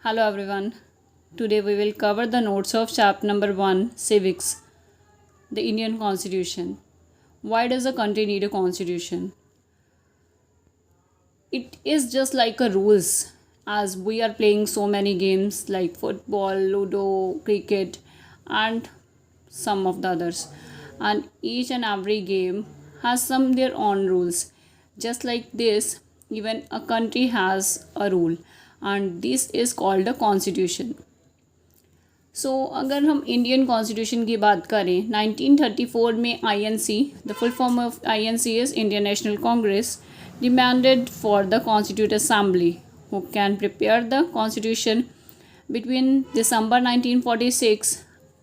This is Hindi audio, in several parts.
Hello everyone. Today we will cover the notes of chapter number 1 Civics, the Indian Constitution. Why does a country need a constitution? It is just like a rules, as we are playing so many games like football, ludo, cricket and some of the others, and each and every game has some their own rules. Just like this, even a country has a rule, and this is called a constitution. सो अगर हम इंडियन कॉन्स्टिट्यूशन की बात करें 1934 में INC, the full form of INC is Indian national Congress, demanded for the Constituent Assembly who can prepare the constitution between December 1946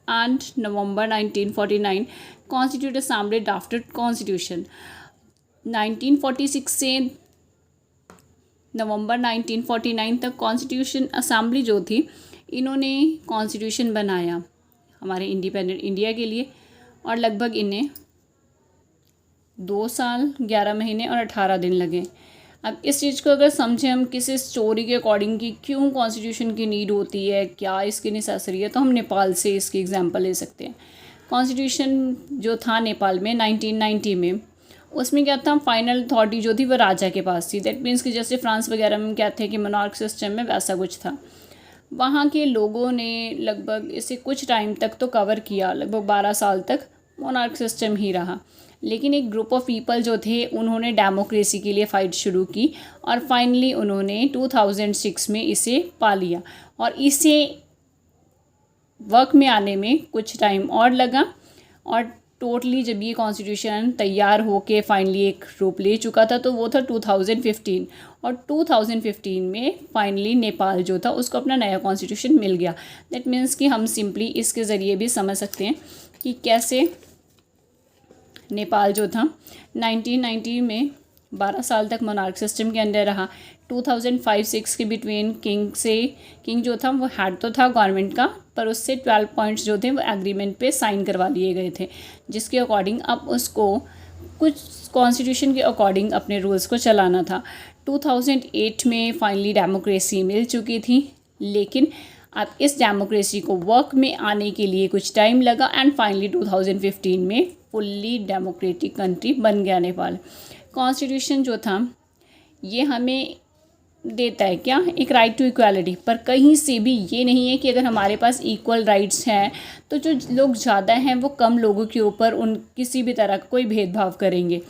and November 1949. Constituent Assembly drafted constitution 1946 से नवंबर 1949 तक कॉन्स्टिट्यूशन असेंबली जो थी इन्होंने कॉन्स्टिट्यूशन बनाया हमारे इंडिपेंडेंट इंडिया के लिए, और लगभग इन्हें 2 साल 11 महीने और 18 दिन लगे। अब इस चीज़ को अगर समझें हम किसी स्टोरी के अकॉर्डिंग कि क्यों कॉन्स्टिट्यूशन की नीड होती है, क्या इसकी नेसेसरी है, तो हम नेपाल से इसकी एग्जांपल ले सकते हैं। कॉन्स्टिट्यूशन जो था नेपाल में 1990 में, उसमें क्या था, फाइनल अथॉरिटी जो थी वो राजा के पास थी। दैट मीन्स कि जैसे फ्रांस वगैरह में क्या थे कि मोनार्क सिस्टम में वैसा कुछ था। वहाँ के लोगों ने लगभग इसे कुछ टाइम तक तो कवर किया, लगभग 12 साल तक मोनार्क सिस्टम ही रहा। लेकिन एक ग्रुप ऑफ पीपल जो थे उन्होंने डेमोक्रेसी के लिए फ़ाइट शुरू की और फाइनली उन्होंने 2006 में इसे पा लिया, और इसे वर्क में आने में कुछ टाइम और लगा, और टोटली जब ये कॉन्स्टिट्यूशन तैयार होके फाइनली एक रूप ले चुका था तो वो था 2015, और 2015 में फाइनली नेपाल जो था उसको अपना नया कॉन्स्टिट्यूशन मिल गया। दैट मीन्स कि हम सिंपली इसके ज़रिए भी समझ सकते हैं कि कैसे नेपाल जो था 1990 में 12 साल तक मोनार्क सिस्टम के अंदर रहा। 2005-6 के बिटवीन किंग जो था वो हेड तो था गवर्नमेंट का, पर उससे 12 पॉइंट्स जो थे वो एग्रीमेंट पे साइन करवा लिए गए थे, जिसके अकॉर्डिंग अब उसको कुछ कॉन्स्टिट्यूशन के अकॉर्डिंग अपने रूल्स को चलाना था। 2008 में फाइनली डेमोक्रेसी मिल चुकी थी, लेकिन अब इस डेमोक्रेसी को वर्क में आने के लिए कुछ टाइम लगा, एंड फाइनली 2015 में फुल्ली डेमोक्रेटिक कंट्री बन गया नेपाल। कॉन्स्टिट्यूशन जो था ये हमें देता है क्या, एक राइट टू इक्वालिटी, पर कहीं से भी ये नहीं है कि अगर हमारे पास इक्वल राइट्स हैं तो जो लोग ज़्यादा हैं वो कम लोगों के ऊपर उन किसी भी तरह का कोई भेदभाव करेंगे।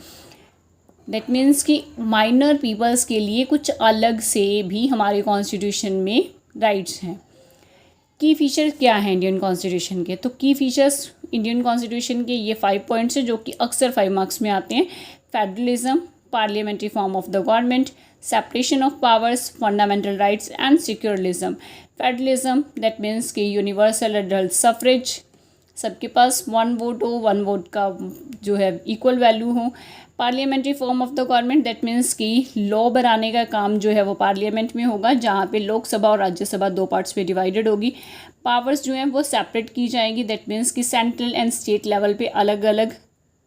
दैट मीन्स कि माइनर पीपल्स के लिए कुछ अलग से भी हमारे कॉन्स्टिट्यूशन में राइट्स हैं। की फीचर्स क्या हैं इंडियन कॉन्स्टिट्यूशन के, तो की फीचर्स इंडियन कॉन्स्टिट्यूशन के ये 5 पॉइंट्स हैं जो कि अक्सर 5 मार्क्स में आते हैं। Federalism, parliamentary form of the government, separation of powers, fundamental rights and secularism. Federalism that means कि यूनिवर्सल एडल्ट सफरेज, सबके पास 1 वोट हो, 1 वोट का जो है इक्वल वैल्यू हो। Parliamentary form of the government that means कि लॉ बनाने का काम जो है वो पार्लियामेंट में होगा, जहाँ पे लोकसभा और राज्यसभा 2 पार्ट्स में डिवाइडेड होगी। पावर्स जो हैं वो सेपरेट की जाएंगी, दैट मीन्स कि सेंट्रल एंड स्टेट लेवल पे अलग अलग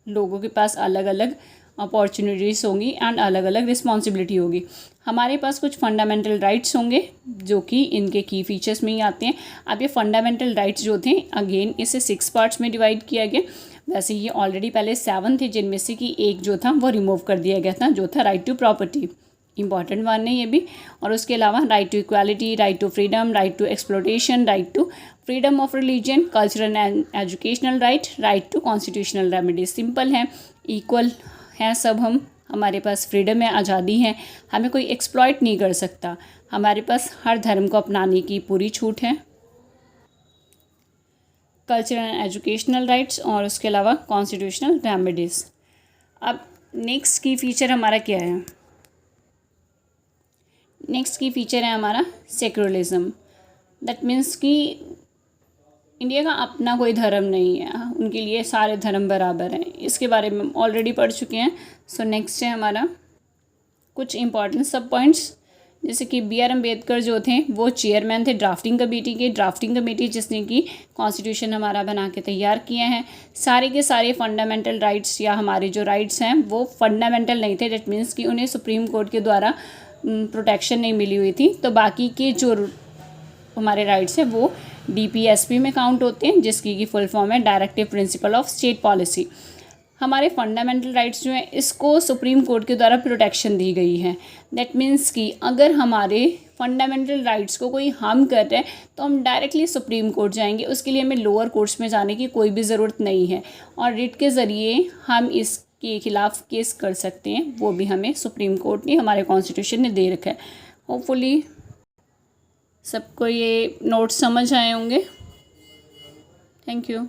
लोगों के पास अलग अलग अपॉर्चुनिटीज़ होंगी एंड अलग अलग रिस्पॉन्सिबिलिटी होगी। हमारे पास कुछ फंडामेंटल राइट्स होंगे जो कि इनके की फीचर्स में ही आते हैं। अब ये फंडामेंटल राइट्स जो थे अगेन इसे 6 पार्ट्स में डिवाइड किया गया। वैसे ये ऑलरेडी पहले 7 थे, जिनमें से कि एक जो था वो रिमूव कर दिया गया था, जो था right to property, important one है ये भी। और उसके अलावा right to equality, right to freedom, right to exploitation, right to freedom of religion, cultural and educational right, right to constitutional remedies. Simple है, इक्वल हैं सब हम, हमारे पास फ्रीडम है, आज़ादी है, हमें कोई एक्सप्लॉइट नहीं कर सकता, हमारे पास हर धर्म को अपनाने की पूरी छूट है। कल्चरल एंड एजुकेशनल राइट्स और उसके अलावा कॉन्स्टिट्यूशनल रेमेडीज़। अब नेक्स्ट की फीचर हमारा क्या है, नेक्स्ट की फीचर है हमारा सेक्युलरिज्म। दैट मीन्स कि इंडिया का अपना कोई धर्म नहीं है, उनके लिए सारे धर्म बराबर हैं। इसके बारे में हम ऑलरेडी पढ़ चुके हैं। सो नेक्स्ट है हमारा कुछ इंपॉर्टेंट सब पॉइंट्स, जैसे कि B.R. अम्बेडकर जो थे वो चेयरमैन थे ड्राफ्टिंग कमेटी के। ड्राफ्टिंग कमेटी जिसने कि कॉन्स्टिट्यूशन हमारा बना के तैयार किए हैं। सारे के सारे फंडामेंटल राइट्स या हमारे जो राइट्स हैं वो फंडामेंटल नहीं थे, दैट मीन्स कि उन्हें सुप्रीम कोर्ट के द्वारा प्रोटेक्शन नहीं मिली हुई थी। तो बाकी के जो हमारे राइट्स हैं वो DPSP में काउंट होते हैं, जिसकी की फुल फॉर्म है directive principle of state policy. हमारे फंडामेंटल राइट्स जो हैं इसको सुप्रीम कोर्ट के द्वारा प्रोटेक्शन दी गई है। दैट मीन्स कि अगर हमारे फंडामेंटल राइट्स को कोई हार्म कर रहा है तो हम डायरेक्टली सुप्रीम कोर्ट जाएंगे, उसके लिए हमें लोअर कोर्ट्स में जाने की कोई भी ज़रूरत नहीं है, और रिट के ज़रिए हम इसके खिलाफ केस कर सकते हैं, वो भी हमें सुप्रीम कोर्ट ने, हमारे कॉन्स्टिट्यूशन ने दे रखा है। होपफुली सबको ये नोट्स समझ आए होंगे। Thank you.